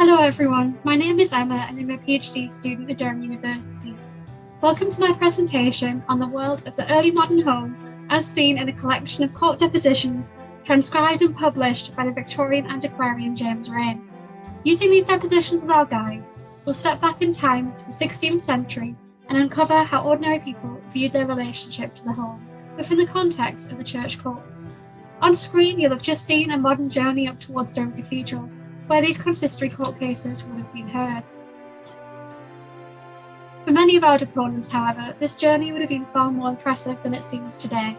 Hello everyone, my name is Emma and I'm a PhD student at Durham University. Welcome to my presentation on the world of the early modern home as seen in a collection of court depositions transcribed and published by the Victorian antiquarian James Raine. Using these depositions as our guide, we'll step back in time to the 16th century and uncover how ordinary people viewed their relationship to the home within the context of the church courts. On screen, you'll have just seen a modern journey up towards Durham Cathedral, where these consistory court cases would have been heard. For many of our deponents, however, this journey would have been far more impressive than it seems today.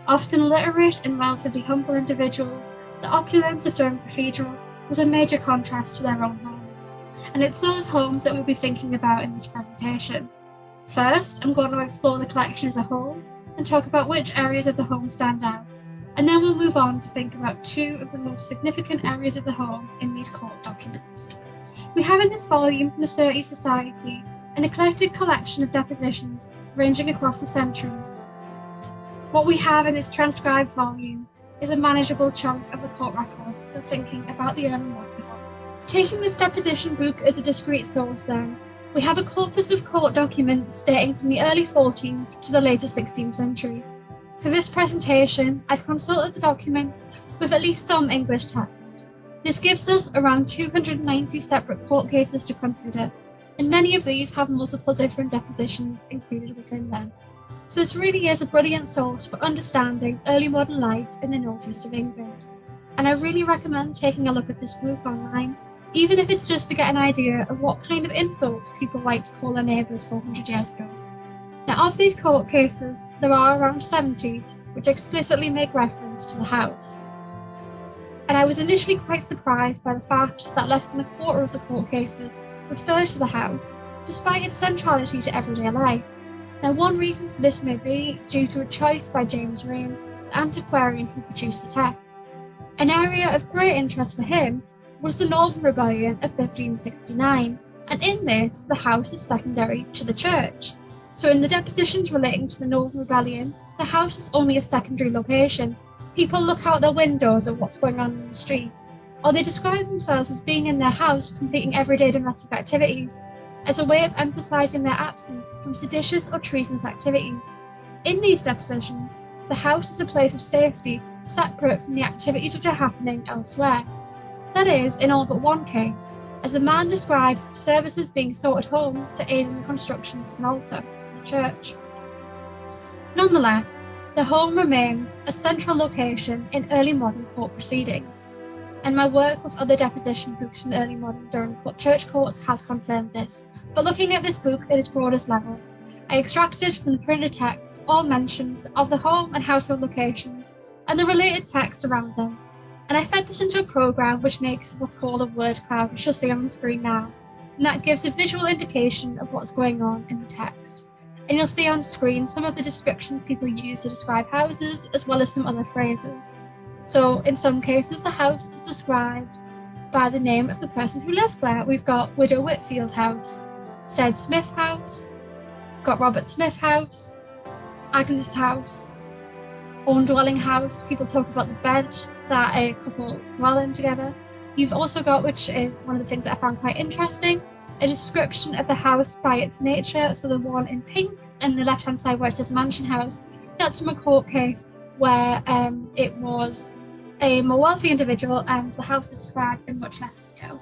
Often illiterate and relatively humble individuals, the opulence of Durham Cathedral was a major contrast to their own homes, and it's those homes that we'll be thinking about in this presentation. First, I'm going to explore the collection as a whole and talk about which areas of the home stand out, and then we'll move on to think about two of the most significant areas of the home in these court documents. We have in this volume from the Surtees Society an eclectic collection of depositions ranging across the centuries. What we have in this transcribed volume is a manageable chunk of the court records for thinking about the early modern home. Taking this deposition book as a discrete source then, we have a corpus of court documents dating from the early 14th to the later 16th century. For this presentation, I've consulted the documents with at least some English text. This gives us around 290 separate court cases to consider, and many of these have multiple different depositions included within them. So this really is a brilliant source for understanding early modern life in the northeast of England. And I really recommend taking a look at this book online, even if it's just to get an idea of what kind of insults people like to call their neighbours 400 years ago. Now, of these court cases, there are around 70 which explicitly make reference to the house. And I was initially quite surprised by the fact that less than a quarter of the court cases refer to the house, despite its centrality to everyday life. Now, one reason for this may be due to a choice by James Raine, the antiquarian who produced the text. An area of great interest for him was the Northern Rebellion of 1569, and in this, the house is secondary to the church. So in the depositions relating to the Northern Rebellion, the house is only a secondary location. People look out their windows at what's going on in the street, or they describe themselves as being in their house completing everyday domestic activities, as a way of emphasising their absence from seditious or treasonous activities. In these depositions, the house is a place of safety separate from the activities which are happening elsewhere. That is, in all but one case, as the man describes services being sought at home to aid in the construction of an altar in the church. Nonetheless, the home remains a central location in early modern court proceedings, and my work with other deposition books from the early modern Durham church courts has confirmed this. But looking at this book at its broadest level, I extracted from the printed text all mentions of the home and household locations and the related text around them, and I fed this into a program which makes what's called a word cloud, which you'll see on the screen now, and that gives a visual indication of what's going on in the text. And you'll see on screen some of the descriptions people use to describe houses, as well as some other phrases. So in some cases, the house is described by the name of the person who lived there. We've got Widow Whitfield House, Said Smith House, got Robert Smith House, Agnes House, Own Dwelling House. People talk about the bed that a couple dwell in together. You've also got, which is one of the things that I found quite interesting, a description of the house by its nature. So the one in pink and the left-hand side where it says Mansion House, that's from a court case where it was a more wealthy individual and the house is described in much less detail.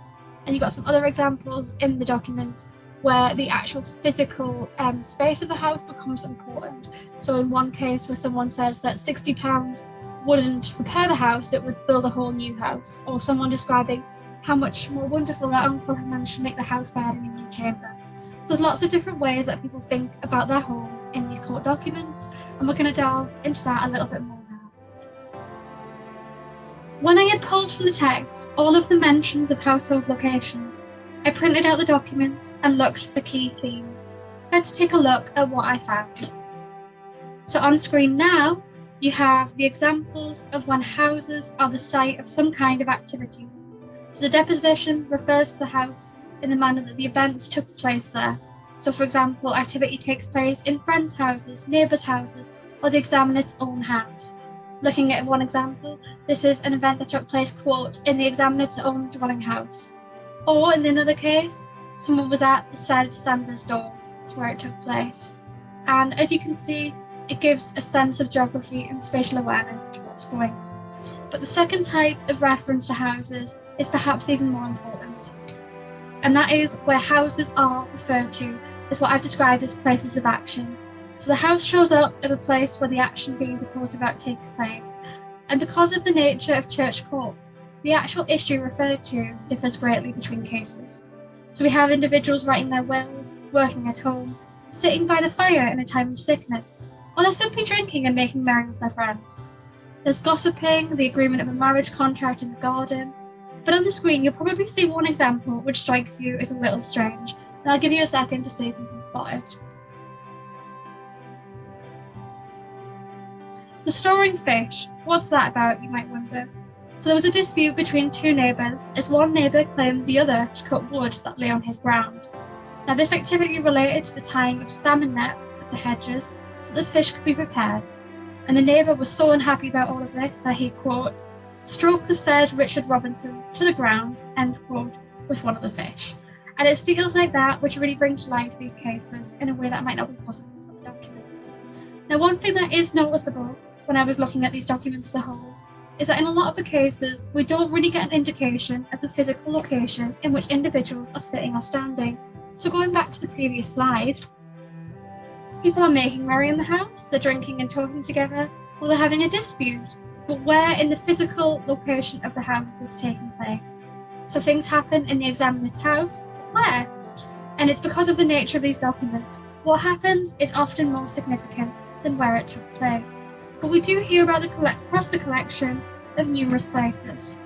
And you've got some other examples in the document where the actual physical space of the house becomes important. So in one case where someone says that £60 wouldn't repair the house, it would build a whole new house, or someone describing how much more wonderful their uncle had managed to make the house by adding a new chamber. So there's lots of different ways that people think about their home in these court documents, and we're going to delve into that a little bit more now. When I had pulled from the text all of the mentions of household locations, I printed out the documents and looked for key themes. Let's take a look at what I found. So on screen now, you have the examples of when houses are the site of some kind of activity. So the deposition refers to the house in the manner that the events took place there. So for example, activity takes place in friends' houses, neighbours' houses, or the examinate's own house. Looking at one example, this is an event that took place, quote, in the examinate's own dwelling house. Or in another case, someone was at the said Sanders door. That's where it took place. And as you can see, it gives a sense of geography and spatial awareness to what's going on. But the second type of reference to houses is perhaps even more important. And that is where houses are referred to as what I've described as places of action. So the house shows up as a place where the action being proposed about takes place. And because of the nature of church courts, the actual issue referred to differs greatly between cases. So we have individuals writing their wills, working at home, sitting by the fire in a time of sickness, or they're simply drinking and making merry with their friends. There's gossiping, the agreement of a marriage contract in the garden. But on the screen, you'll probably see one example which strikes you as a little strange, and I'll give you a second to see if you can spot it. So storing fish, what's that about, you might wonder? So there was a dispute between two neighbours, as one neighbour claimed the other had cut wood that lay on his ground. Now this activity related to the tying of salmon nets at the hedges so that the fish could be prepared. And the neighbour was so unhappy about all of this that he, quote, stroked the said Richard Robinson to the ground, end quote, with one of the fish. And it's details like that which really bring to life these cases in a way that might not be possible from the documents. Now one thing that is noticeable when I was looking at these documents as a whole is that in a lot of the cases, we don't really get an indication of the physical location in which individuals are sitting or standing. So going back to the previous slide, people are making merry in the house, they're drinking and talking together, or they're having a dispute, but where in the physical location of the house is taking place? So things happen in the examiner's house, where? And it's because of the nature of these documents. What happens is often more significant than where it took place. But we do hear about across the collection of numerous places.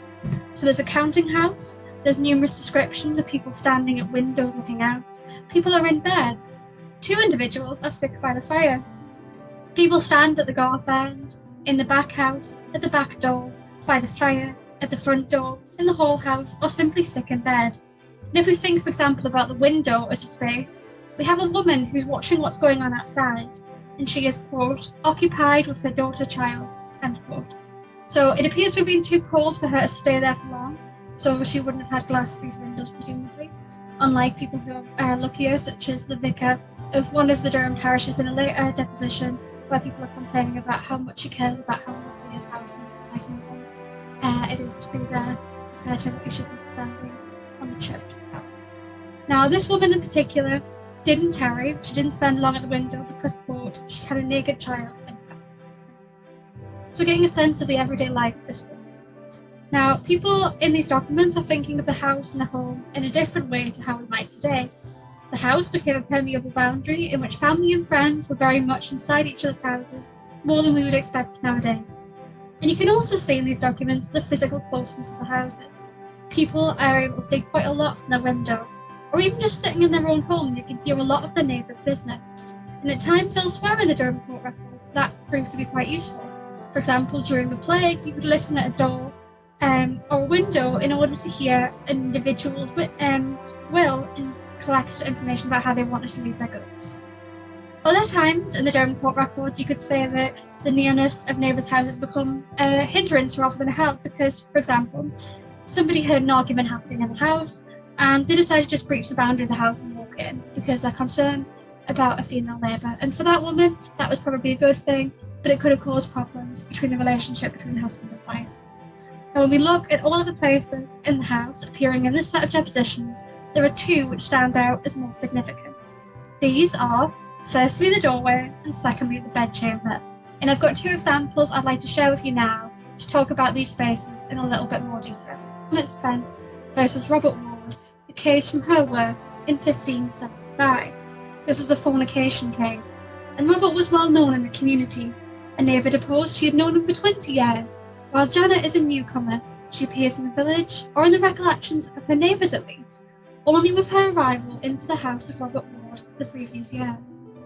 So there's a counting house, there's numerous descriptions of people standing at windows looking out. People are in bed. Two individuals are sick by the fire. People stand at the garth end, in the back house, at the back door, by the fire, at the front door, in the whole house, or simply sick in bed. And if we think, for example, about the window as a space, we have a woman who's watching what's going on outside, and she is, quote, occupied with her daughter child, end quote. So it appears to have been too cold for her to stay there for long, so she wouldn't have had glass these windows, presumably, unlike people who are luckier, such as the vicar of one of the Durham parishes in a later deposition, where people are complaining about how much he cares about how lovely his house and nice and warm it is to be there, compared to what you should be spending on the church itself. Now, this woman in particular didn't tarry. She didn't spend long at the window because, quote, she had a naked child in her house. So we're getting a sense of the everyday life of this woman. Now, people in these documents are thinking of the house and the home in a different way to how we might today. The house became a permeable boundary in which family and friends were very much inside each other's houses, more than we would expect nowadays. And you can also see in these documents the physical closeness of the houses. People are able to see quite a lot from their window, or even just sitting in their own home, they can hear a lot of their neighbours' business. And at times elsewhere in the Durham court records, that proved to be quite useful. For example, during the plague, you could listen at a door or a window in order to hear an individual's will and collect information about how they wanted to leave their goods. Other times in the Durham court records, you could say that the nearness of neighbours' houses become a hindrance rather than a help because, for example, somebody heard an argument happening in the house and they decided to just breach the boundary of the house and walk in because they're concerned about a female neighbour. And for that woman, that was probably a good thing, but it could have caused problems between the relationship between the husband and wife. Now, when we look at all of the places in the house appearing in this set of depositions, there are two which stand out as more significant. These are, firstly, the doorway, and secondly, the bedchamber. And I've got two examples I'd like to share with you now to talk about these spaces in a little bit more detail. Janet Spence versus Robert Ward, a case from Herworth in 1575. This is a fornication case, and Robert was well known in the community. A neighbour deposed she had known him for 20 years, while Janet is a newcomer. She appears in the village, or in the recollections of her neighbours at least, only with her arrival into the house of Robert Ward the previous year.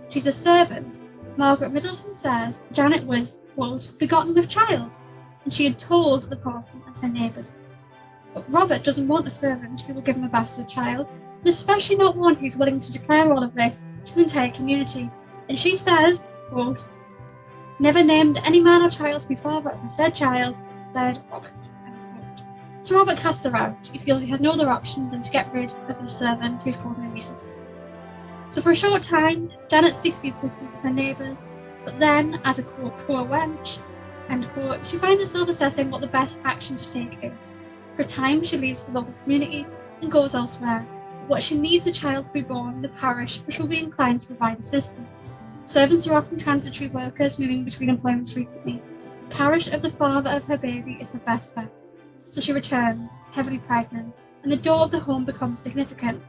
She's a servant. Margaret Middleton says Janet was, quote, begotten with child, and she had told the parson of her neighbours this. But Robert doesn't want a servant who will give him a bastard child, and especially not one who's willing to declare all of this to the entire community. And she says, quote, never named any man or child to be father of a said child, said Robert, end quote. So Robert casts her out. He feels he has no other option than to get rid of the servant who's causing him nuisances. So for a short time, Janet seeks the assistance of her neighbours, but then, as a quote, poor wench, end quote, she finds herself assessing what the best action to take is. For a time, she leaves the local community and goes elsewhere. What she needs a child to be born in the parish which will be inclined to provide assistance. Servants are often transitory workers moving between employments frequently. The parish of the father of her baby is her best bet. So she returns, heavily pregnant, and the door of the home becomes significant.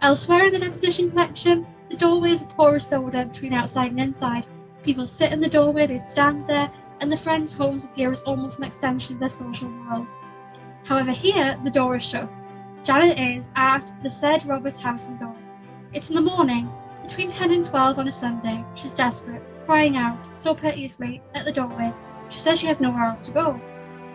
Elsewhere in the deposition collection, the doorway is the poorest order between outside and inside. People sit in the doorway, they stand there, and the friends' homes appear as almost an extension of their social world. However, here, the door is shut. Janet is at the said Robert's house indoors. It's in the morning, between 10 and 12 on a Sunday. She's desperate, crying out, so piteously, at the doorway. She says she has nowhere else to go.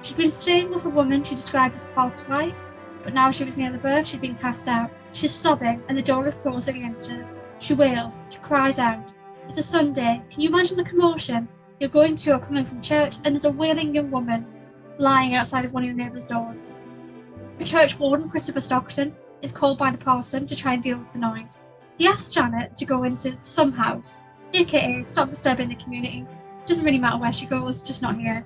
She'd been staying with a woman she described as Park's wife, but now she was near the birth, she'd been cast out. She's sobbing, and the door is closed against her. She wails, she cries out. It's a Sunday. Can you imagine the commotion? You're going to or coming from church, and there's a wailing young woman lying outside of one of your neighbour's doors. A church warden, Christopher Stockton, is called by the parson to try and deal with the noise. He asks Janet to go into some house, aka stop disturbing the community. Doesn't really matter where she goes, just not here.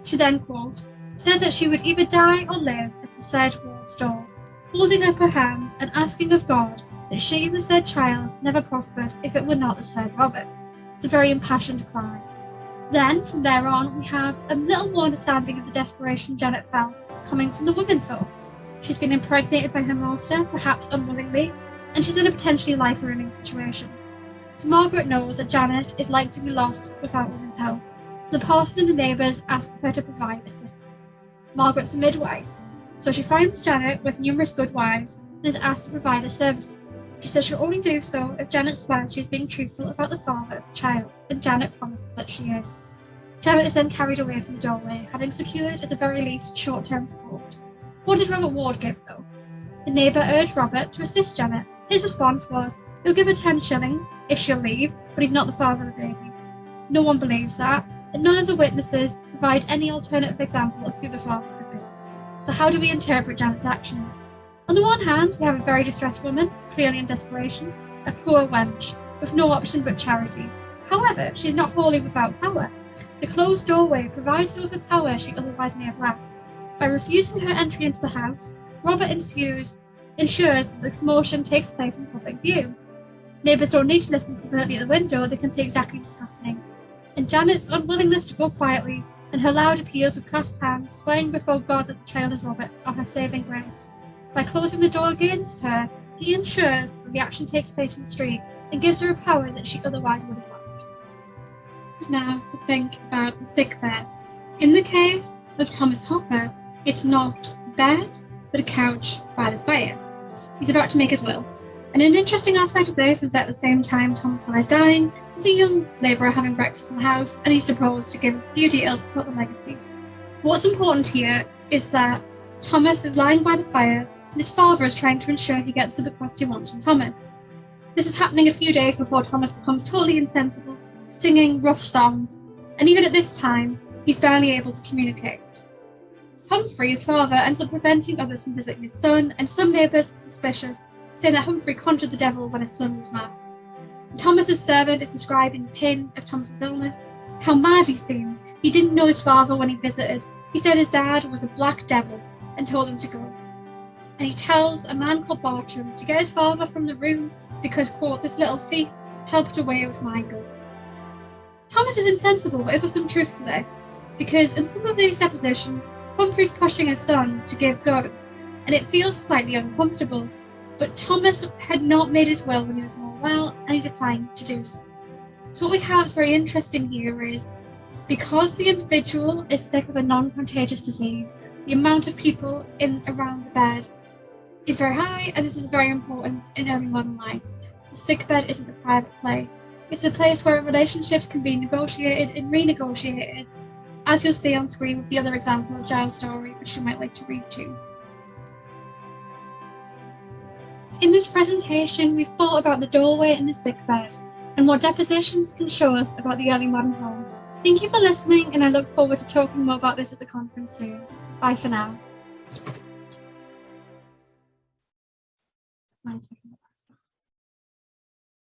She then, quote, said that she would either die or live at the said ward's door, holding up her hands and asking of God that she and the said child never prospered if it were not the said Roberts. It's a very impassioned cry. Then, from there on, we have a little more understanding of the desperation Janet felt coming from the womenfolk. She's been impregnated by her master, perhaps unwillingly, and she's in a potentially life-ruining situation. So Margaret knows that Janet is like to be lost without women's help. The parson and the neighbours ask her to provide assistance. Margaret's a midwife, so she finds Janet with numerous good wives and is asked to provide her services. She says she'll only do so if Janet swears she's being truthful about the father of the child, and Janet promises that she is. Janet is then carried away from the doorway, having secured at the very least short-term support. What did Robert Ward give, though? The neighbour urged Robert to assist Janet. His response was, he'll give her 10 shillings if she'll leave, but he's not the father of the baby. No one believes that, and none of the witnesses provide any alternative example of who the father could be. So how do we interpret Janet's actions? On the one hand, we have a very distressed woman, clearly in desperation, a poor wench, with no option but charity. However, she's not wholly without power. The closed doorway provides her with a power she otherwise may have lacked. By refusing her entry into the house, Robert ensures that the commotion takes place in public view. Neighbours don't need to listen covertly at the window, they can see exactly what's happening. And Janet's unwillingness to go quietly and her loud appeals of clasped hands, swearing before God that the child is Robert's, are her saving grace. By closing the door against her, he ensures that the action takes place in the street and gives her a power that she otherwise would have lacked. Now to think about the sickbed. In the case of Thomas Hopper, it's not a bed, but a couch by the fire. He's about to make his will. And an interesting aspect of this is that at the same time Thomas lies dying, there's a young labourer having breakfast in the house, and he's deposed to give a few details about the legacies. What's important here is that Thomas is lying by the fire, and his father is trying to ensure he gets the bequest he wants from Thomas. This is happening a few days before Thomas becomes totally insensible, singing rough songs, and even at this time, he's barely able to communicate. Humphrey, his father, ends up preventing others from visiting his son, and some neighbours are suspicious, saying that Humphrey conjured the devil when his son was mad. Thomas's servant is describing the pain of Thomas's illness, how mad he seemed. He didn't know his father when he visited. He said his dad was a black devil and told him to go. And he tells a man called Bartram to get his father from the room because, quote, this little thief helped away with my goods. Thomas is insensible, but is there some truth to this? Because in some of these depositions, Humphrey's pushing his son to give goods, and it feels slightly uncomfortable. But Thomas had not made his will when he was more well, and he declined to do so. So what we have is very interesting here is, because the individual is sick of a non-contagious disease, the amount of people in around the bed is very high, and this is very important in early modern life. The sickbed isn't a private place. It's a place where relationships can be negotiated and renegotiated, as you'll see on screen with the other example of Giles' story, which you might like to read too. In this presentation, we've thought about the doorway and the sickbed, and what depositions can show us about the early modern home. Thank you for listening, and I look forward to talking more about this at the conference soon. Bye for now. That's 9 seconds.